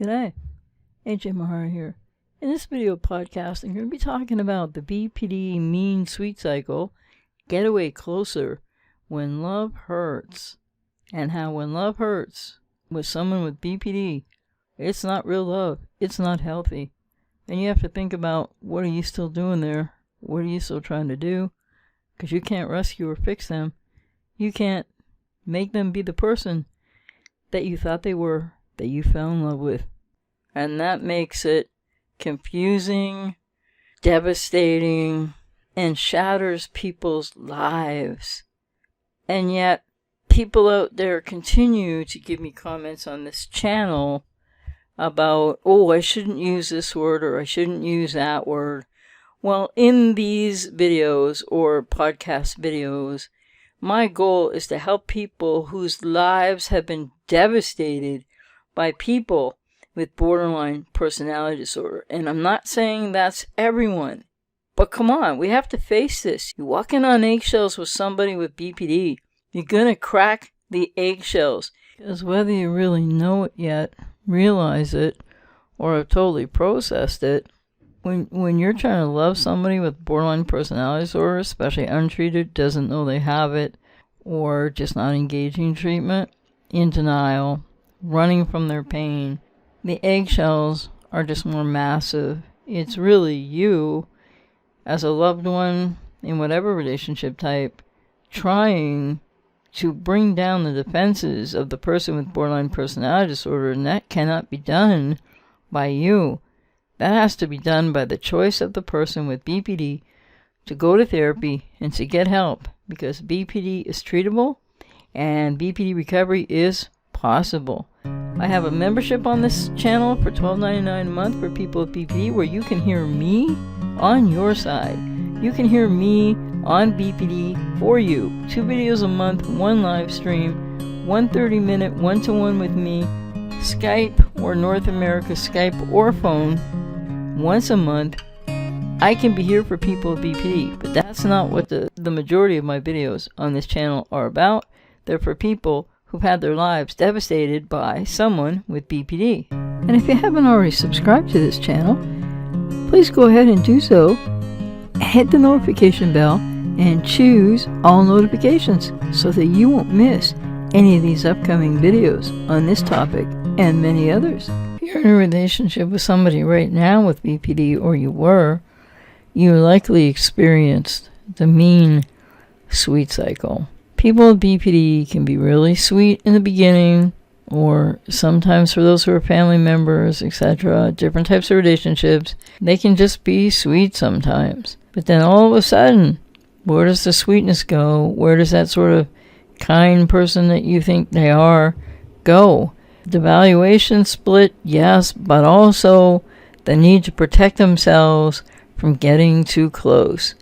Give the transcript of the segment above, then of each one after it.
G'day, AJ Mahara here. In this video podcast, I'm going to be talking about the BPD mean sweet cycle, getaway closer, when love hurts, and how when love hurts with someone with BPD, it's not real love, it's not healthy. And you have to think about, what are you still doing there? What are you still trying to do? Because you can't rescue or fix them. You can't make them be the person that you thought they were, that you fell in love with. And that makes it confusing, devastating, and shatters people's lives. And yet, people out there continue to give me comments on this channel about, oh, I shouldn't use this word or I shouldn't use that word. Well, in these videos or podcast videos, my goal is to help people whose lives have been devastated by people with borderline personality disorder. And I'm not saying that's everyone, but come on, we have to face this. You're walking on eggshells with somebody with BPD. You're gonna crack the eggshells. Because whether you really know it yet, realize it, or have totally processed it, when you're trying to love somebody with borderline personality disorder, especially untreated, doesn't know they have it, or just not engaging treatment, in denial, running from their pain, the eggshells are just more massive. It's really you, as a loved one, in whatever relationship type, trying to bring down the defenses of the person with borderline personality disorder, and that cannot be done by you. That has to be done by the choice of the person with BPD to go to therapy and to get help, because BPD is treatable and BPD recovery is possible. I have a membership on this channel for $12.99 a month for people with BPD, where you can hear me on your side. You can hear me on BPD for you. 2 videos a month, 1 live stream, 1 30-minute one-to-one with me, Skype or North America Skype or phone, once a month. I can be here for people with BPD, but that's not what the majority of my videos on this channel are about. They're for people who've had their lives devastated by someone with BPD. And if you haven't already subscribed to this channel, please go ahead and do so. Hit the notification bell and choose all notifications so that you won't miss any of these upcoming videos on this topic and many others. If you're in a relationship with somebody right now with BPD, or you were, you likely experienced the mean sweet cycle. People with BPD can be really sweet in the beginning, or sometimes for those who are family members, etc., different types of relationships, they can just be sweet sometimes. But then all of a sudden, where does the sweetness go? Where does that sort of kind person that you think they are go? The valuation split, yes, but also the need to protect themselves from getting too close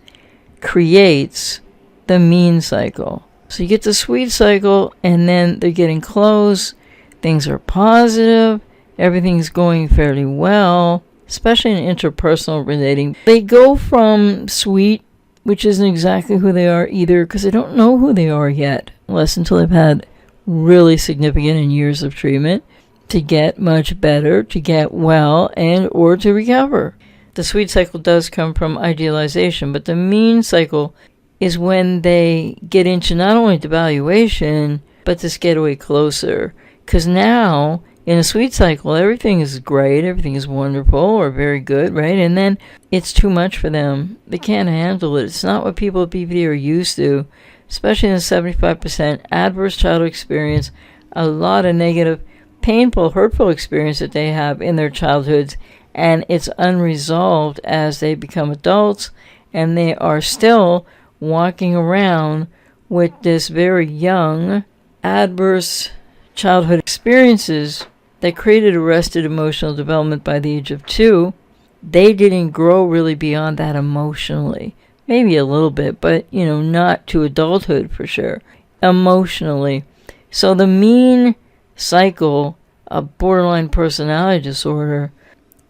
creates the mean cycle. So you get the sweet cycle, and then they're getting close, things are positive, everything's going fairly well, especially in interpersonal relating. They go from sweet, which isn't exactly who they are either, because they don't know who they are yet, unless until they've had really significant and years of treatment, to get much better, to get well, and or to recover. The sweet cycle does come from idealization, but the mean cycle is when they get into not only devaluation, but this getaway closer. Because now, in a sweet cycle, everything is great, everything is wonderful, or very good, right? And then it's too much for them. They can't handle it. It's not what people with BPD are used to, especially in the 75% adverse childhood experience, a lot of negative, painful, hurtful experience that they have in their childhoods, and it's unresolved as they become adults, and they are still walking around with this very young, adverse childhood experiences that created arrested emotional development by the age of 2. They didn't grow really beyond that emotionally. Maybe a little bit, but, not to adulthood for sure. Emotionally. So the mean cycle of borderline personality disorder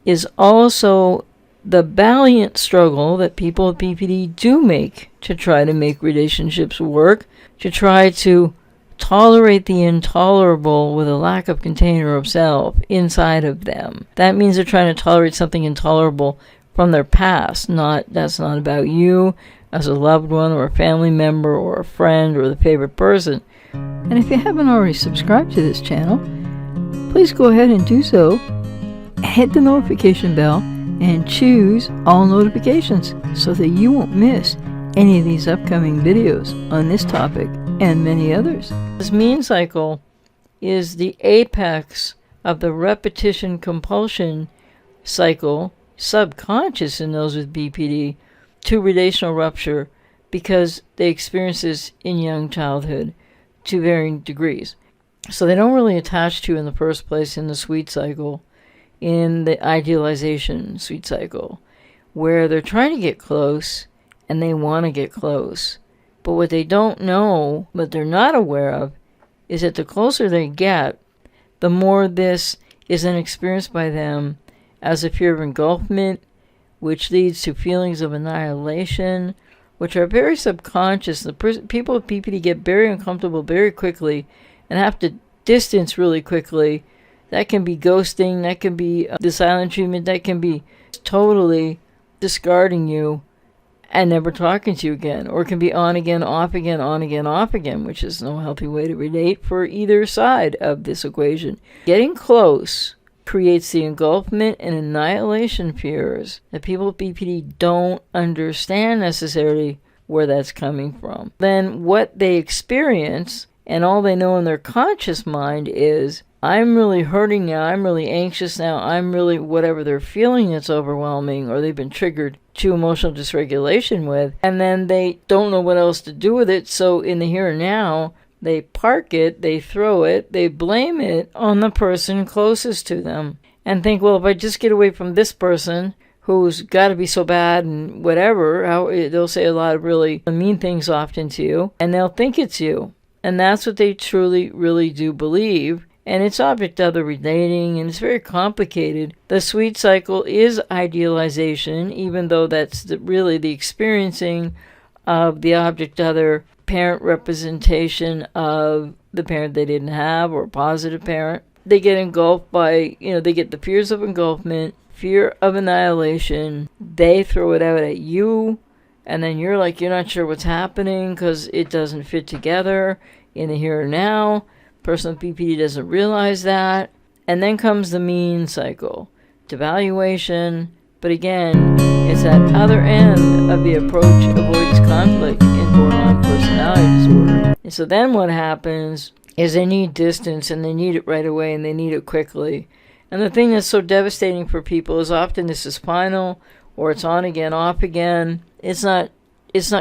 is also the valiant struggle that people with BPD do make to try to make relationships work, to try to tolerate the intolerable with a lack of container of self inside of them. That means they're trying to tolerate something intolerable from their past. That's not about you as a loved one or a family member or a friend or the favorite person. And if you haven't already subscribed to this channel, please go ahead and do so. Hit the notification bell and choose all notifications so that you won't miss any of these upcoming videos on this topic and many others. This mean cycle is the apex of the repetition compulsion cycle, subconscious in those with BPD, to relational rupture, because they experience this in young childhood to varying degrees. So they don't really attach to you in the first place in the sweet cycle, in the idealization sweet cycle, where they're trying to get close and they want to get close. But what they don't know, what they're not aware of, is that the closer they get, the more this is an experience by them as a fear of engulfment, which leads to feelings of annihilation, which are very subconscious. People with BPD get very uncomfortable very quickly and have to distance really quickly. That can be ghosting, that can be the silent treatment, that can be totally discarding you and never talking to you again. Or it can be on again, off again, on again, off again, which is no healthy way to relate for either side of this equation. Getting close creates the engulfment and annihilation fears that people with BPD don't understand necessarily where that's coming from. Then what they experience, and all they know in their conscious mind is, I'm really hurting now, I'm really anxious now, I'm really whatever they're feeling that's overwhelming, or they've been triggered to emotional dysregulation with, and then they don't know what else to do with it, so in the here and now, they park it, they throw it, they blame it on the person closest to them, and think, well, if I just get away from this person who's got to be so bad and whatever, they'll say a lot of really mean things often to you, and they'll think it's you. And that's what they truly, really do believe. And it's object other relating, and it's very complicated. The sweet cycle is idealization, even though that's really the experiencing of the object other parent representation of the parent they didn't have, or a positive parent. They get engulfed by, they get the fears of engulfment, fear of annihilation. They throw it out at you, and then you're not sure what's happening because it doesn't fit together in the here and now. Person with BPD doesn't realize that. And then comes the mean cycle, devaluation. But again, it's that other end of the approach avoidance conflict in borderline personality disorder. And so then what happens is they need distance, and they need it right away, and they need it quickly. And the thing that's so devastating for people is often this is final, or it's on again, off again. It's not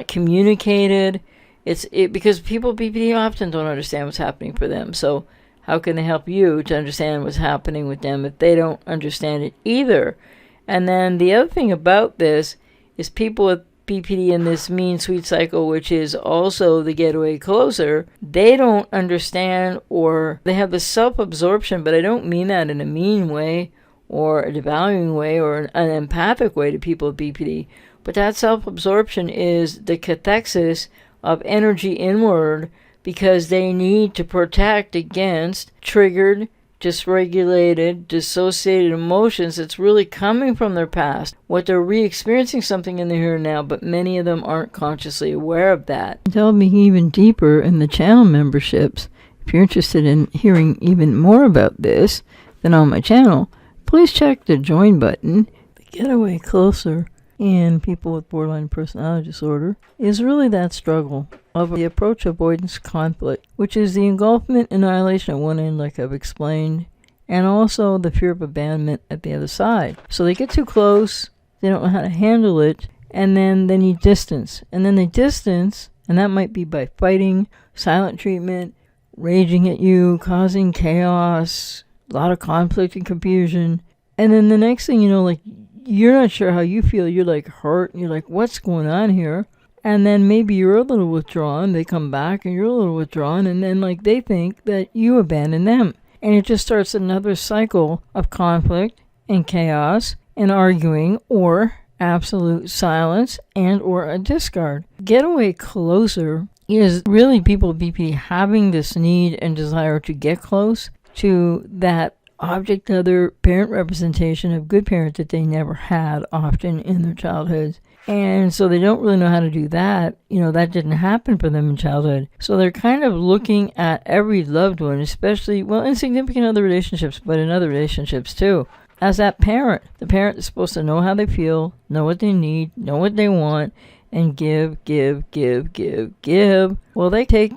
communicated. Because people with BPD often don't understand what's happening for them. So how can they help you to understand what's happening with them if they don't understand it either? And then the other thing about this is people with BPD in this mean sweet cycle, which is also the getaway closer, they don't understand, or they have the self-absorption, but I don't mean that in a mean way or a devaluing way or an empathic way to people with BPD. But that self-absorption is the cathexis of energy inward, because they need to protect against triggered, dysregulated, dissociated emotions that's really coming from their past. What they're re-experiencing something in the here and now, but many of them aren't consciously aware of that. Delving even deeper in the channel memberships, if you're interested in hearing even more about this than on my channel, please check the join button. The getaway closer in people with borderline personality disorder is really that struggle of the approach avoidance conflict, which is the engulfment, annihilation at one end, like I've explained, and also the fear of abandonment at the other side. So they get too close, they don't know how to handle it, and then they need distance. And then they distance, and that might be by fighting, silent treatment, raging at you, causing chaos, a lot of conflict and confusion. And then the next thing you know, you're not sure how you feel. You're hurt. You're what's going on here? And then maybe you're a little withdrawn. They come back and you're a little withdrawn. And then they think that you abandon them. And it just starts another cycle of conflict and chaos and arguing, or absolute silence and or a discard. Getaway closer is really people with BPD having this need and desire to get close to that object other parent representation of good parent that they never had often in their childhoods. And so they don't really know how to do that. That didn't happen for them in childhood. So they're kind of looking at every loved one, especially, in significant other relationships, but in other relationships too, as that parent. The parent is supposed to know how they feel, know what they need, know what they want, and give. Well, they take.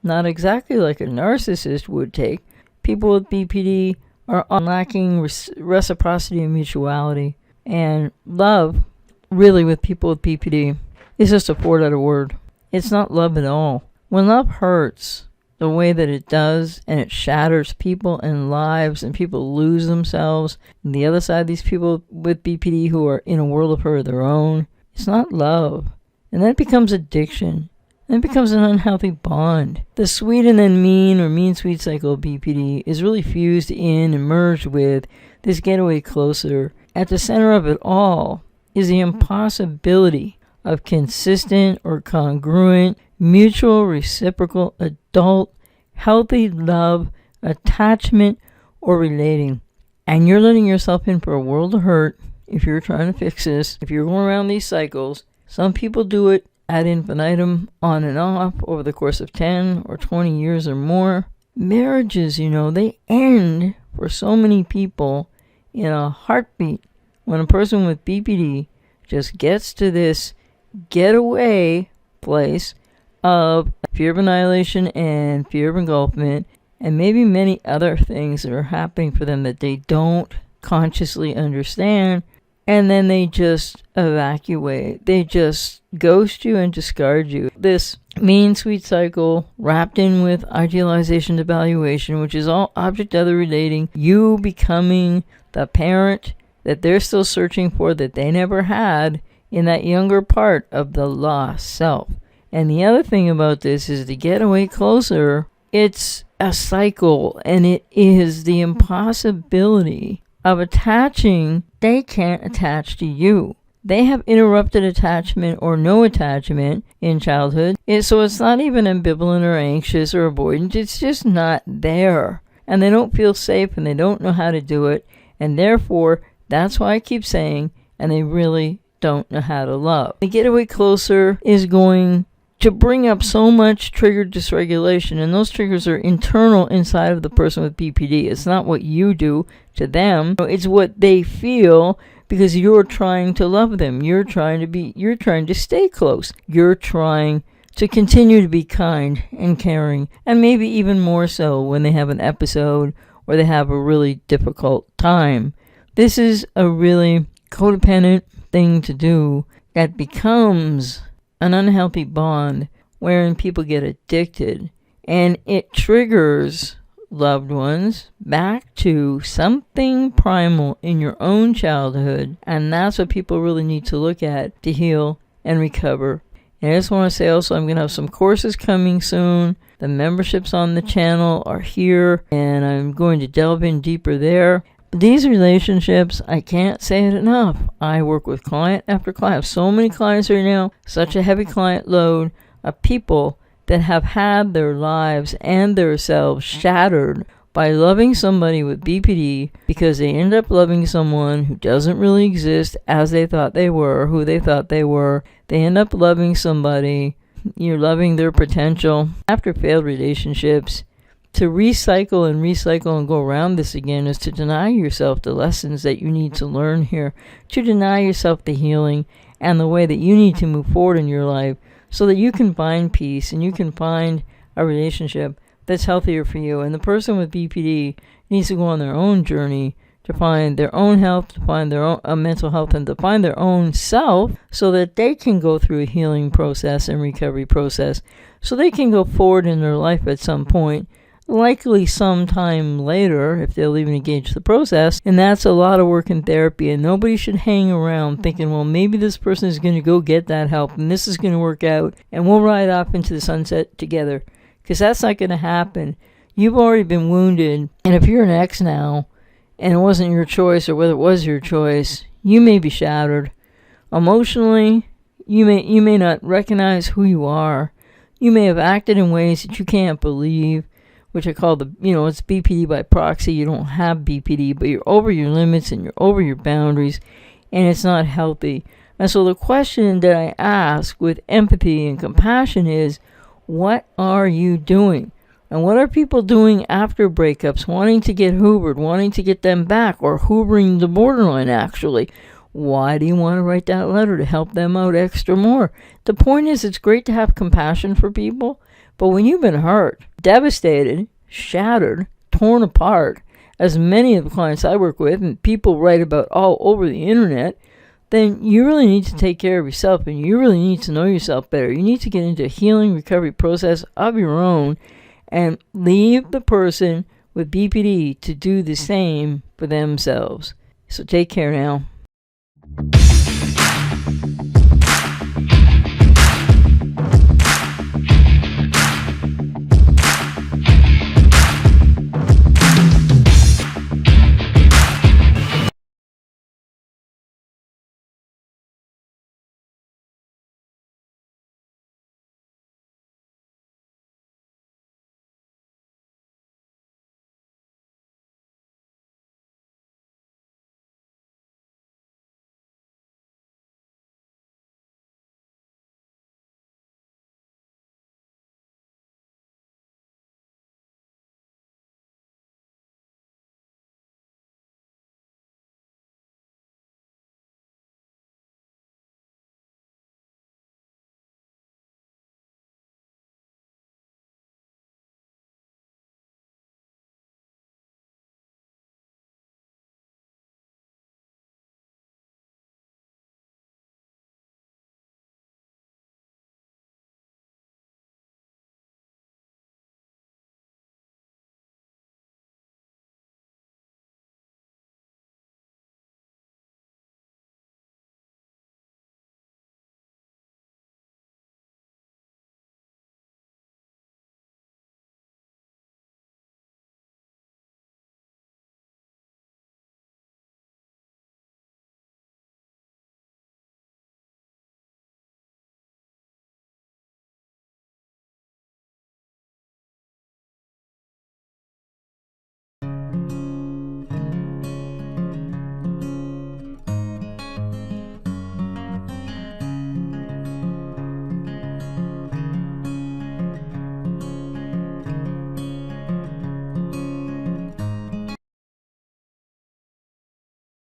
Not exactly like a narcissist would take. People with BPD are lacking reciprocity and mutuality. And love, really, with people with BPD, is just a four-letter word. It's not love at all. When love hurts the way that it does, and it shatters people and lives, and people lose themselves, and the other side, these people with BPD who are in a world of hurt of their own, it's not love. And then it becomes addiction. Then it becomes an unhealthy bond. The sweet and then mean or mean-sweet cycle of BPD is really fused in and merged with this getaway closer. At the center of it all is the impossibility of consistent or congruent, mutual, reciprocal, adult, healthy love, attachment, or relating. And you're letting yourself in for a world of hurt if you're trying to fix this. If you're going around these cycles, some people do it ad infinitum, on and off, over the course of 10 or 20 years or more. Marriages, they end for so many people in a heartbeat when a person with BPD just gets to this getaway place of fear of annihilation and fear of engulfment, and maybe many other things that are happening for them that they don't consciously understand, and then they just evacuate. They just ghost you and discard you. This mean sweet cycle wrapped in with idealization evaluation, which is all object other relating, you becoming the parent that they're still searching for that they never had in that younger part of the lost self. And the other thing about this is to get away closer, it's a cycle, and it is the impossibility of attaching. They can't attach to you. They have interrupted attachment or no attachment in childhood. So it's not even ambivalent or anxious or avoidant. It's just not there. And they don't feel safe, and they don't know how to do it. And therefore, that's why I keep saying, and they really don't know how to love. The getaway closer is going to bring up so much triggered dysregulation, and those triggers are internal inside of the person with BPD. It's not what you do to them. It's what they feel, because you're trying to love them. You're trying to stay close. You're trying to continue to be kind and caring, and maybe even more so when they have an episode or they have a really difficult time. This is a really codependent thing to do that becomes an unhealthy bond wherein people get addicted, and it triggers loved ones back to something primal in your own childhood, and that's what people really need to look at to heal and recover. And I just want to say also, I'm going to have some courses coming soon. The memberships on the channel are here, and I'm going to delve in deeper there. These relationships, I can't say it enough. I work with client after client. I have so many clients right now, such a heavy client load of people that have had their lives and their selves shattered by loving somebody with BPD, because they end up loving someone who doesn't really exist as they thought they were, who they thought they were. They end up loving somebody, you're loving their potential. After failed relationships, to recycle and go around this again is to deny yourself the lessons that you need to learn here, to deny yourself the healing and the way that you need to move forward in your life so that you can find peace and you can find a relationship that's healthier for you. And the person with BPD needs to go on their own journey to find their own health, to find their own mental health, and to find their own self so that they can go through a healing process and recovery process so they can go forward in their life at some point, likely sometime later if they'll even engage the process. And that's a lot of work in therapy, and nobody should hang around thinking, well, maybe this person is going to go get that help and this is going to work out and we'll ride off into the sunset together, because that's not going to happen. You've already been wounded, and if you're an ex now and it wasn't your choice, or whether it was your choice, you may be shattered emotionally. You may not recognize who you are. You may have acted in ways that you can't believe, which I call it's BPD by proxy. You don't have BPD, but you're over your limits and you're over your boundaries, and it's not healthy. And so the question that I ask with empathy and compassion is, what are you doing? And what are people doing after breakups, wanting to get hoovered, wanting to get them back, or hoovering the borderline, actually? Why do you want to write that letter? To help them out extra more. The point is, it's great to have compassion for people, but when you've been hurt, devastated, shattered, torn apart, as many of the clients I work with and people write about all over the internet, then you really need to take care of yourself, and you really need to know yourself better. You need to get into a healing recovery process of your own and leave the person with BPD to do the same for themselves. So take care now.